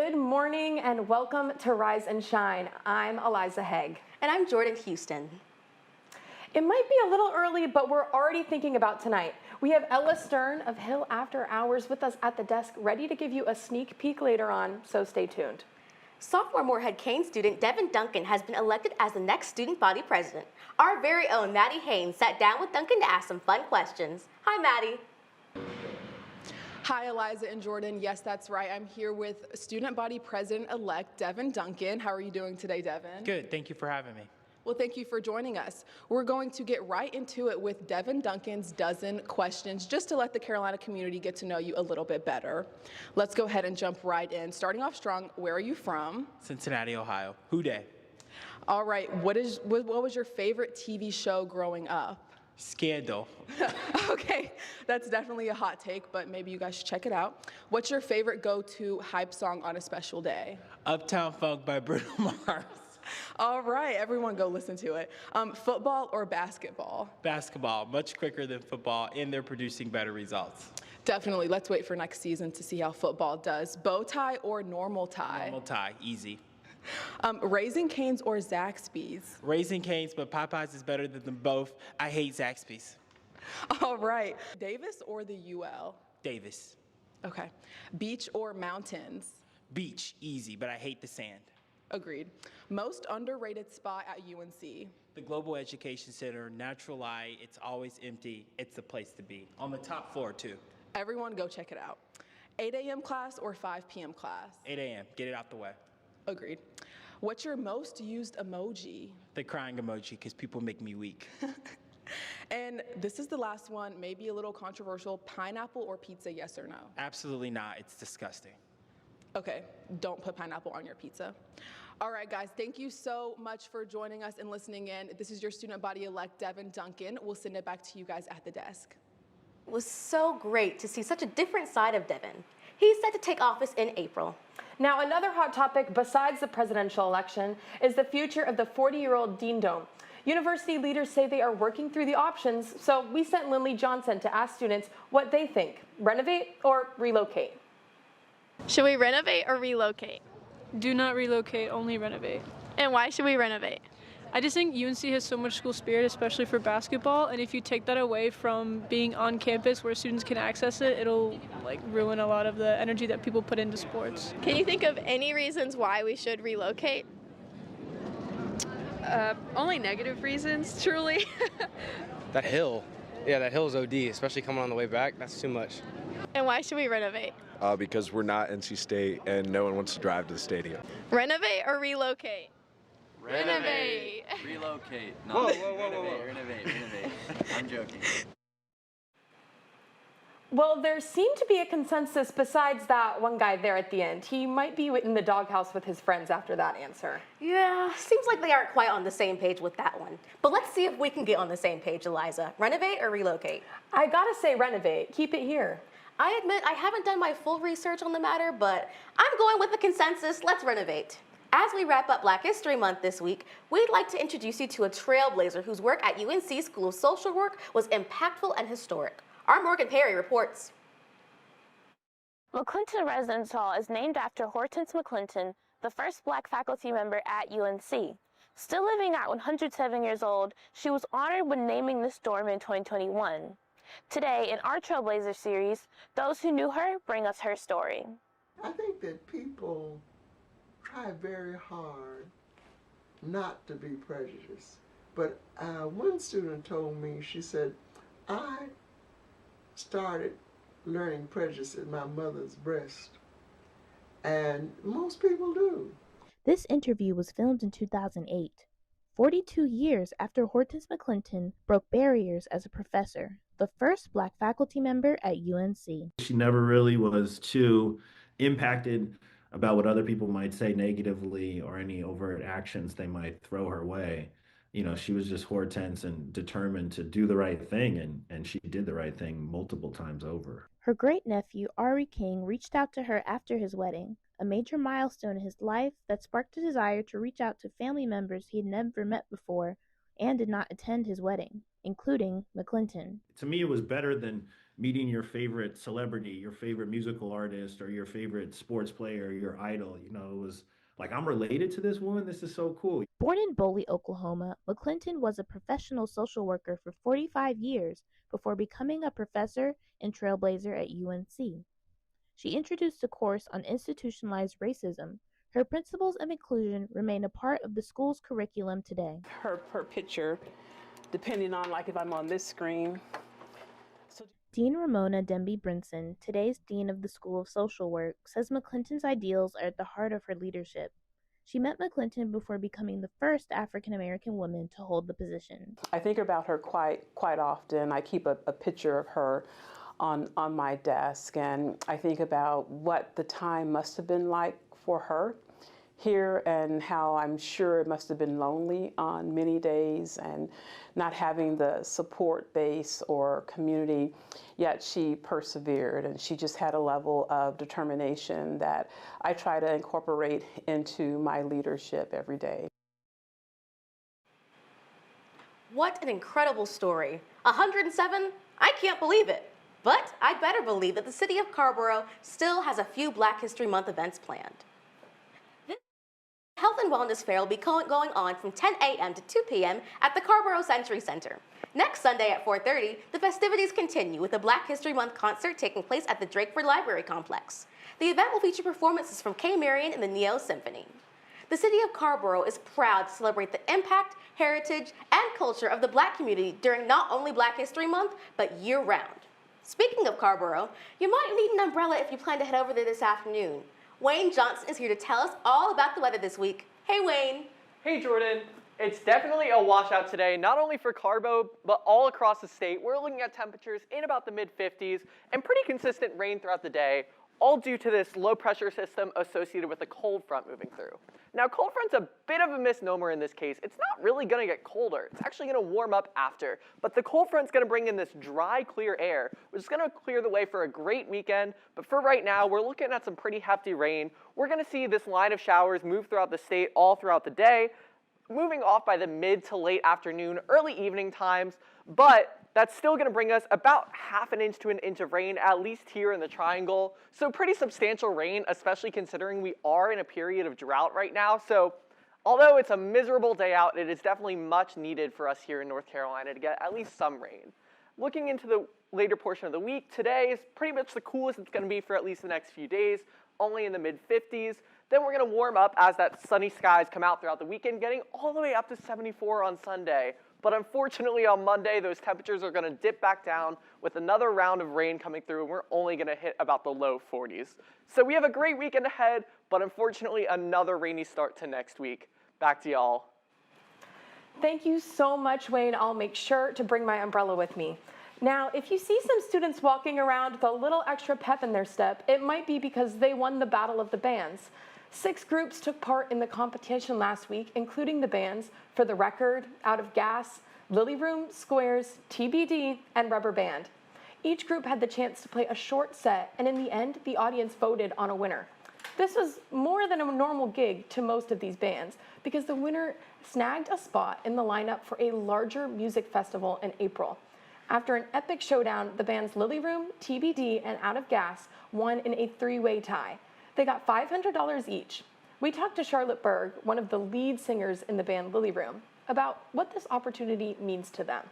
Good morning and welcome to Rise and Shine. I'm Eliza Haig. And I'm Jordan Houston. It might be a little early, but we're already thinking about tonight. We have Ella Stern of Hill After Hours with us at the desk, ready to give you a sneak peek later on, so stay tuned. Sophomore Moorhead Kane student Devin Duncan has been elected as the next student body president. Our very own Maddie Haynes sat down with Duncan to ask some fun questions. Hi, Maddie. Hi, Eliza and Jordan. Yes, that's right. I'm here with student body president-elect Devin Duncan. How are you doing today, Devin? Good. Thank you for having me. Well, thank you for joining us. We're going to get right into it with Devin Duncan's dozen questions, just to let the Carolina community get to know you a little bit better. Let's go ahead and jump right in. Starting off strong, where are you from? Cincinnati, Ohio. Who Dey? All right. What was your favorite TV show growing up? Scandal. Okay, that's definitely a hot take, but maybe you guys should check it out. What's your favorite go-to hype song on a special day? Uptown Funk by Bruno Mars. All right, everyone go listen to it. Football or basketball? Basketball, much quicker than football, and they're producing better results. Definitely. Let's wait for next season to see how football does. Bow tie or normal tie? Normal tie, easy. Raising Cane's or Zaxby's? Raising Cane's, but Popeyes is better than them both. I hate Zaxby's. All right. Davis or the UL? Davis. Okay. Beach or mountains? Beach, easy, but I hate the sand. Agreed. Most underrated spot at UNC? The Global Education Center, natural light, it's always empty. It's the place to be. On the top floor, too. Everyone go check it out. 8 a.m. class or 5 p.m. class? 8 a.m., get it out the way. Agreed. What's your most used emoji? The crying emoji, because people make me weak. And this is the last one, maybe a little controversial. Pineapple or pizza, yes or no? Absolutely not. It's disgusting. Okay, don't put pineapple on your pizza. All right, guys, thank you so much for joining us and listening in. This is your student body elect, Devin Duncan. We'll send it back to you guys at the desk. It was so great to see such a different side of Devin. He's set to take office in April. Now, another hot topic besides the presidential election is the future of the 40-year-old Dean Dome. University leaders say they are working through the options, so we sent Lindley Johnson to ask students what they think, renovate or relocate. Should we renovate or relocate? Do not relocate, only renovate. And why should we renovate? I just think UNC has so much school spirit, especially for basketball, and if you take that away from being on campus where students can access it, it'll ruin a lot of the energy that people put into sports. Can you think of any reasons why we should relocate? Only negative reasons, truly. That hill. Yeah, that hill's OD, especially coming on the way back. That's too much. And why should we renovate? Because we're not NC State and no one wants to drive to the stadium. Renovate or relocate? Renovate. Relocate. No, whoa. Renovate. I'm joking. Well, there seemed to be a consensus besides that one guy there at the end. He might be in the doghouse with his friends after that answer. Yeah, seems like they aren't quite on the same page with that one. But let's see if we can get on the same page, Eliza. Renovate or relocate? I gotta say renovate. Keep it here. I admit I haven't done my full research on the matter, but I'm going with the consensus. Let's renovate. As we wrap up Black History Month this week, we'd like to introduce you to a trailblazer whose work at UNC School of Social Work was impactful and historic. Our Morgan Perry reports. McClinton Residence Hall is named after Hortense McClinton, the first Black faculty member at UNC. Still living at 107 years old, she was honored when naming this dorm in 2021. Today, in our Trailblazer series, those who knew her bring us her story. I think that people try very hard not to be prejudiced. But one student told me, she said, I started learning prejudice at my mother's breast. And most people do. This interview was filmed in 2008, 42 years after Hortense McClinton broke barriers as a professor, the first Black faculty member at UNC. She never really was too impacted about what other people might say negatively or any overt actions they might throw her way. You know, she was just Hortense and determined to do the right thing, and she did the right thing multiple times over. Her great-nephew, Ari King, reached out to her after his wedding, a major milestone in his life that sparked a desire to reach out to family members he had never met before and did not attend his wedding. including McClinton. To me, it was better than meeting your favorite celebrity, your favorite musical artist, or your favorite sports player, your idol. You know, it was like, I'm related to this woman. This is so cool. Born in Boley, Oklahoma, McClinton was a professional social worker for 45 years before becoming a professor and trailblazer at UNC. She introduced a course on institutionalized racism. Her principles of inclusion remain a part of the school's curriculum today. Her picture, depending on like if I'm on this screen. Dean Ramona Demby Brinson, today's Dean of the School of Social Work, says McClinton's ideals are at the heart of her leadership. She met McClinton before becoming the first African American woman to hold the position. I think about her quite often. I keep a picture of her on my desk, and I think about what the time must have been like for her here and how I'm sure it must have been lonely on many days and not having the support base or community, yet she persevered and she just had a level of determination that I try to incorporate into my leadership every day. What an incredible story. 107? I can't believe it. But I'd better believe that the city of Carrboro still has a few Black History Month events planned. Health and Wellness Fair will be going on from 10 a.m. to 2 p.m. at the Carrboro Century Center. Next Sunday at 4:30, the festivities continue with a Black History Month concert taking place at the Drakeford Library Complex. The event will feature performances from Kay Marion and the Neo Symphony. The city of Carrboro is proud to celebrate the impact, heritage, and culture of the Black community during not only Black History Month, but year-round. Speaking of Carrboro, you might need an umbrella if you plan to head over there this afternoon. Wayne Johnson is here to tell us all about the weather this week. Hey, Wayne. Hey, Jordan. It's definitely a washout today, not only for Carbo, but all across the state. We're looking at temperatures in about the mid-50s and pretty consistent rain throughout the day, all due to this low pressure system associated with a cold front moving through. Now, cold front's a bit of a misnomer in this case. It's not really gonna get colder. It's actually gonna warm up after. But the cold front's gonna bring in this dry, clear air, which is gonna clear the way for a great weekend. But for right now, we're looking at some pretty hefty rain. We're gonna see this line of showers move throughout the state all throughout the day, moving off by the mid to late afternoon, early evening times. But that's still going to bring us about ½ an inch to an inch of rain, at least here in the triangle. So pretty substantial rain, especially considering we are in a period of drought right now. So although it's a miserable day out, it is definitely much needed for us here in North Carolina to get at least some rain. Looking into the later portion of the week, today is pretty much the coolest it's going to be for at least the next few days, only in the mid-50s. Then we're going to warm up as that sunny skies come out throughout the weekend, getting all the way up to 74 on Sunday. But unfortunately on Monday, those temperatures are going to dip back down with another round of rain coming through, and we're only going to hit about the low 40s. So we have a great weekend ahead, but unfortunately another rainy start to next week. Back to y'all. Thank you so much, Wayne. I'll make sure to bring my umbrella with me. Now, if you see some students walking around with a little extra pep in their step, it might be because they won the Battle of the Bands. 6 groups took part in the competition last week, including the bands For the Record, Out of Gas, Lily Room, Squares, TBD, and Rubber Band. Each group had the chance to play a short set, and in the end, the audience voted on a winner. This was more than a normal gig to most of these bands, because the winner snagged a spot in the lineup for a larger music festival in April. After an epic showdown, the bands Lily Room, TBD, and Out of Gas won in a 3-way tie. They got $500 each. We talked to Charlotte Berg, one of the lead singers in the band Lily Room, about what this opportunity means to them.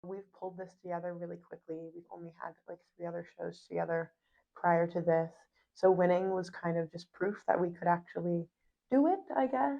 We've pulled this together really quickly. We've only had like 3 other shows together prior to this. So winning was kind of just proof that we could actually do it, I guess.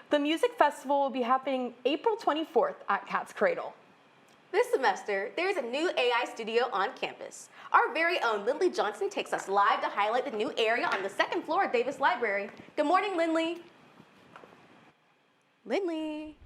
The music festival will be happening April 24th at Cat's Cradle. This semester, there's a new AI studio on campus. Our very own Lindley Johnson takes us live to highlight the new area on the 2nd floor at Davis Library. Good morning, Lindley. Lindley.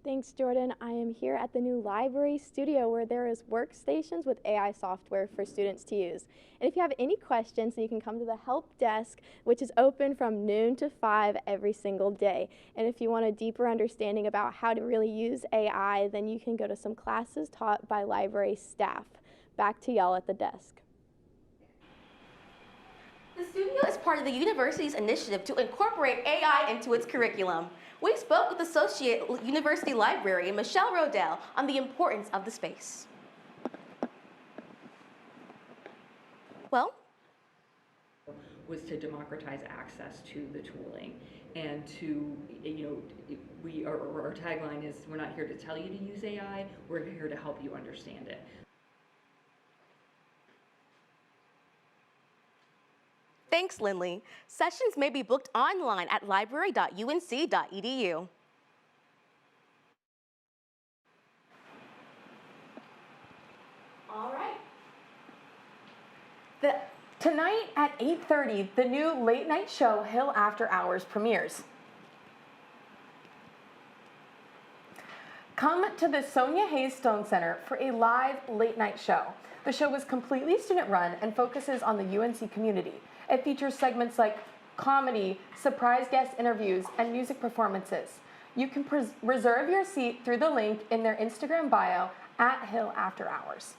Thanks, Jordan. I am here at the new library studio where there is workstations with AI software for students to use. And if you have any questions, you can come to the help desk, which is open from noon to 5 every single day. And if you want a deeper understanding about how to really use AI, then you can go to some classes taught by library staff. Back to y'all at the desk. The studio is part of the university's initiative to incorporate AI into its curriculum. We spoke with Associate University Librarian Michelle Rodell on the importance of the space. Well, was to democratize access to the tooling and to, our tagline is, we're not here to tell you to use AI, we're here to help you understand it. Thanks, Lindley. Sessions may be booked online at library.unc.edu. All right. Tonight at 8:30, the new late-night show Hill After Hours premieres. Come to the Sonia Hayes Stone Center for a live late-night show. The show is completely student-run and focuses on the UNC community. It features segments like comedy, surprise guest interviews, and music performances. You can reserve your seat through the link in their Instagram bio at Hill After Hours.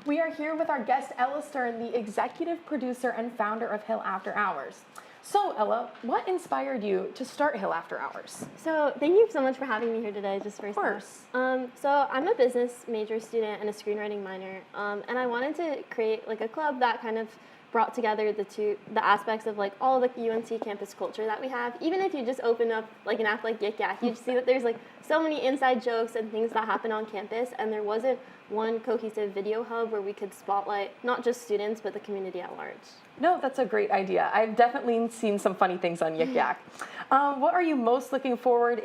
We are here with our guest, Ella Stern, the executive producer and founder of Hill After Hours. So, Ella, what inspired you to start Hill After Hours? So thank you so much for having me here today, just first. Of course. So I'm a business major student and a screenwriting minor, and I wanted to create like a club that kind of brought together the aspects of like all the UNC campus culture that we have. Even if you just open up like an app like Yik Yak, you see that there's like so many inside jokes and things that happen on campus, and there wasn't one cohesive video hub where we could spotlight not just students but the community at large. No, that's a great idea. I've definitely seen some funny things on Yik Yak. What are you most looking forward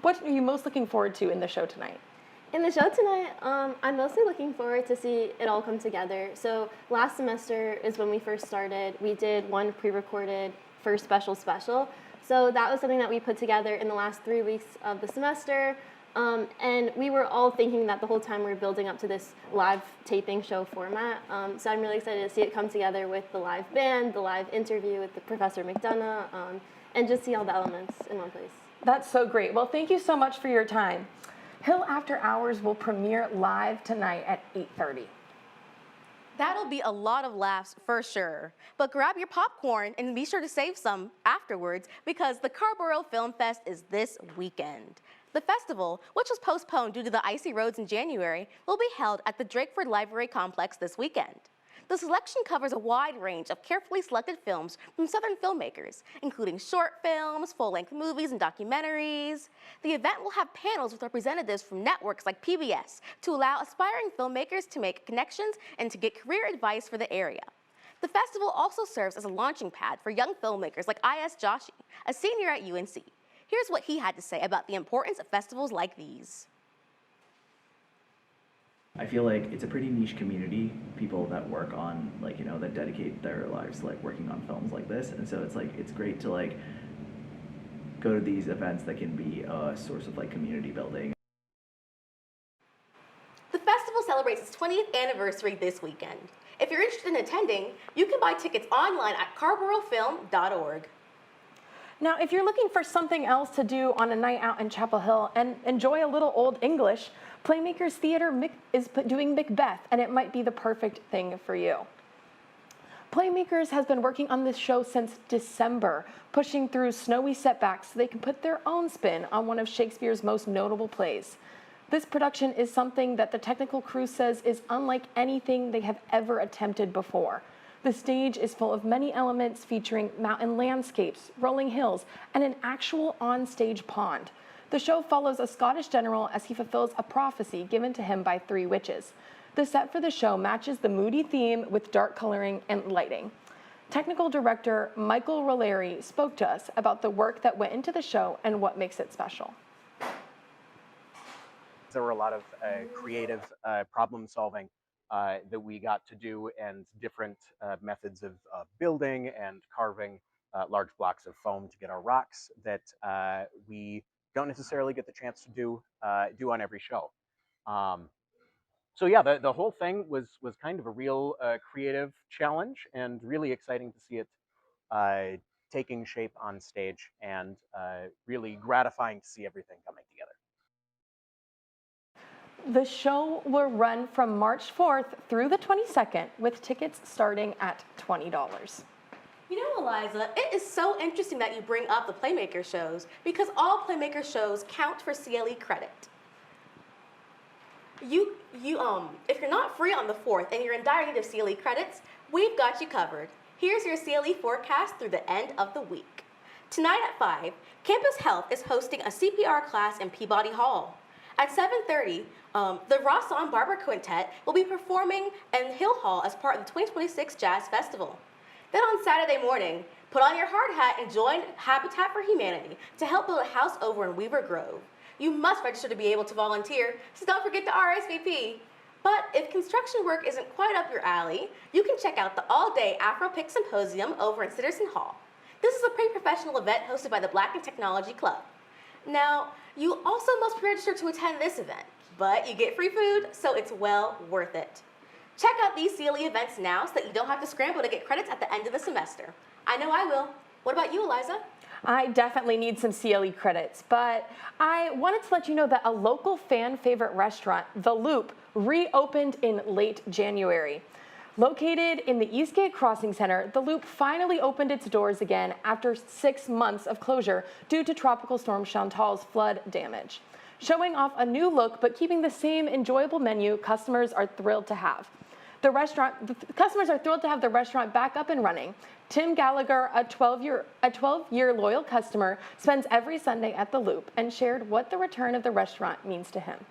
what are you most looking forward to in the show tonight? In the show tonight, I'm mostly looking forward to see it all come together. So last semester is when we first started. We did one pre-recorded first special. So that was something that we put together in the last 3 weeks of the semester. And we were all thinking that the whole time we were building up to this live taping show format. So I'm really excited to see it come together with the live band, the live interview with the Professor McDonough, and just see all the elements in one place. That's so great. Well, thank you so much for your time. Hill After Hours will premiere live tonight at 8:30. That'll be a lot of laughs for sure. But grab your popcorn and be sure to save some afterwards because the Carrboro Film Fest is this weekend. The festival, which was postponed due to the icy roads in January, will be held at the Drakeford Library Complex this weekend. The selection covers a wide range of carefully selected films from Southern filmmakers, including short films, full-length movies, and documentaries. The event will have panels with representatives from networks like PBS to allow aspiring filmmakers to make connections and to get career advice for the area. The festival also serves as a launching pad for young filmmakers like I.S. Joshi, a senior at UNC. Here's what he had to say about the importance of festivals like these. I feel like it's a pretty niche community, people that work on, that dedicate their lives to, working on films like this. And so it's great to, go to these events that can be a source of, community building. The festival celebrates its 20th anniversary this weekend. If you're interested in attending, you can buy tickets online at carborofilm.org. Now, if you're looking for something else to do on a night out in Chapel Hill and enjoy a little Old English, Playmakers Theater is doing Macbeth, and it might be the perfect thing for you. Playmakers has been working on this show since December, pushing through snowy setbacks so they can put their own spin on one of Shakespeare's most notable plays. This production is something that the technical crew says is unlike anything they have ever attempted before. The stage is full of many elements featuring mountain landscapes, rolling hills, and an actual on-stage pond. The show follows a Scottish general as he fulfills a prophecy given to him by 3 witches. The set for the show matches the moody theme with dark coloring and lighting. Technical director Michael Roleri spoke to us about the work that went into the show and what makes it special. There were a lot of creative problem solving that we got to do, and different methods of building and carving large blocks of foam to get our rocks that we don't necessarily get the chance to do on every show. So yeah, the whole thing was kind of a real creative challenge, and really exciting to see it taking shape on stage, and really gratifying to see everything coming together. The show will run from March 4th through the 22nd, with tickets starting at $20. You know, Eliza, it is so interesting that you bring up the Playmaker shows because all Playmaker shows count for CLE credit. If you're not free on the 4th and you're in dire need of CLE credits, we've got you covered. Here's your CLE forecast through the end of the week. Tonight at 5, Campus Health is hosting a CPR class in Peabody Hall. At 7:30, the Rosson Barber Quintet will be performing in Hill Hall as part of the 2026 Jazz Festival. Then on Saturday morning, put on your hard hat and join Habitat for Humanity to help build a house over in Weaver Grove. You must register to be able to volunteer, so don't forget to RSVP. But if construction work isn't quite up your alley, you can check out the all-day AfroPic Symposium over in Citterson Hall. This is a pretty professional event hosted by the Black and Technology Club. Now, you also must register to attend this event, but you get free food, so it's well worth it. Check out these CLE events now so that you don't have to scramble to get credits at the end of the semester. I know I will. What about you, Eliza? I definitely need some CLE credits, but I wanted to let you know that a local fan favorite restaurant, The Loop, reopened in late January. Located in the Eastgate Crossing Center, The Loop finally opened its doors again after 6 months of closure due to Tropical Storm Chantal's flood damage. Showing off a new look but keeping the same enjoyable menu, customers are thrilled to have. Customers are thrilled to have the restaurant back up and running. Tim Gallagher, a 12-year loyal customer, spends every Sunday at The Loop and shared what the return of the restaurant means to him.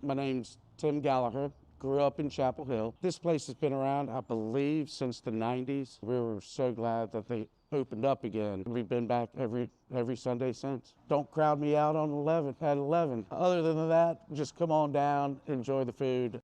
My name's Tim Gallagher. Grew up in Chapel Hill. This place has been around, I believe, since the 90s. We were so glad that they opened up again. We've been back every Sunday since. Don't crowd me out on at 11. Other than that, just come on down, enjoy the food.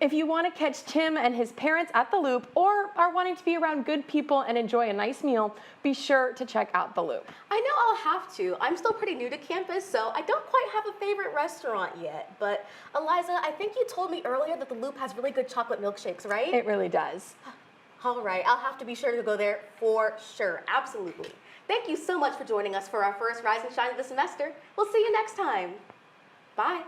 If you want to catch Tim and his parents at The Loop or are wanting to be around good people and enjoy a nice meal, be sure to check out The Loop. I know I'll have to. I'm still pretty new to campus, so I don't quite have a favorite restaurant yet. But Eliza, I think you told me earlier that The Loop has really good chocolate milkshakes, right? It really does. All right, I'll have to be sure to go there for sure. Absolutely. Thank you so much for joining us for our first Rise and Shine of the semester. We'll see you next time. Bye.